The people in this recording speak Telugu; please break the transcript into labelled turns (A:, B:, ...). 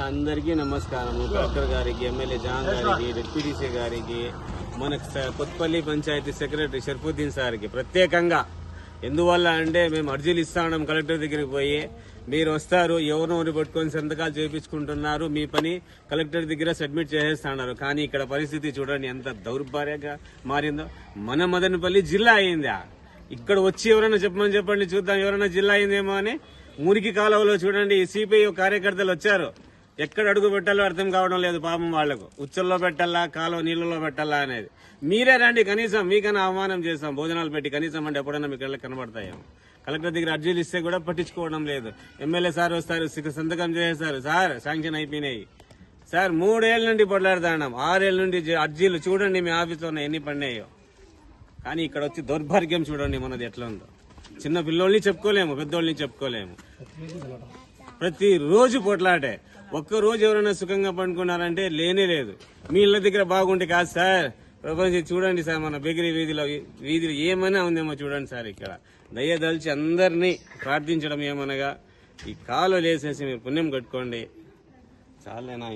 A: అందరికీ నమస్కారం. కలెక్టర్ గారికి, ఎమ్మెల్యే జాన్ గారికి, డిప్యూటీసీ గారికి, మన కొత్తపల్లి పంచాయతీ సెక్రటరీ షర్ఫుద్దీన్ సార్కి ప్రత్యేకంగా. ఎందువల్ల అంటే మేము అర్జీలు ఇస్తాం కలెక్టర్ దగ్గరికి పోయి, మీరు వస్తారు ఎవరినోని పట్టుకొని సంతకాలు చేయించుకుంటున్నారు, మీ పని కలెక్టర్ దగ్గర సబ్మిట్ చేసేస్తున్నారు. కానీ ఇక్కడ పరిస్థితి చూడండి ఎంత దౌర్భార్యంగా మారిందో. మన మదనపల్లి జిల్లా అయిందా? ఇక్కడ వచ్చి ఎవరైనా చెప్పండి చూద్దాం, ఎవరైనా జిల్లా అయిందేమో అని. మురికి కాలువలో చూడండి సిపిఐ కార్యకర్తలు వచ్చారు, ఎక్కడ అడుగు పెట్టాలో అర్థం కావడం లేదు పాపం వాళ్లకు. ఉచ్చల్లో పెట్టాలా, కాలువ నీళ్ళలో పెట్టాలా అనేది. మీరే రండి, కనీసం మీకైనా అవమానం చేస్తాం, భోజనాలు పెట్టి కనీసం అంటే ఎప్పుడైనా మీకు కళ్ళకి కనబడతాయేమో. కలెక్టర్ దగ్గర అర్జీలు ఇస్తే కూడా పట్టించుకోవడం లేదు. ఎమ్మెల్యే సార్ వస్తారు, సంతకం చేసేస్తారు, సార్ శాంక్షన్ అయిపోయినాయి. సార్ 3 ఏళ్ల నుండి పొట్లాడుతున్నాం, 6 ఏళ్ల నుండి అర్జీలు చూడండి మీ ఆఫీస్లో ఎన్ని పడినాయో. కానీ ఇక్కడ వచ్చి దౌర్భాగ్యం చూడండి మనది ఎట్లా ఉందో. చిన్న పిల్లోళ్ళని చెప్పుకోలేము, పెద్దోళ్ళని చెప్పుకోలేము. ప్రతిరోజు పోట్లాటే. ఒక్కరోజు ఎవరైనా సుఖంగా పండుకున్నారంటే లేనే లేదు. మీ ఇళ్ల దగ్గర బాగుంటే కాదు సార్, ప్రపంచం చూడండి సార్, మన బెగిరి వీధిలో ఏమైనా ఉందేమో చూడండి సార్. ఇక్కడ దయదలిచి అందరినీ ప్రార్థించడం ఏమనగా, ఈ కాలు లేసేసి మీరు పుణ్యం కట్టుకోండి చాలేనా.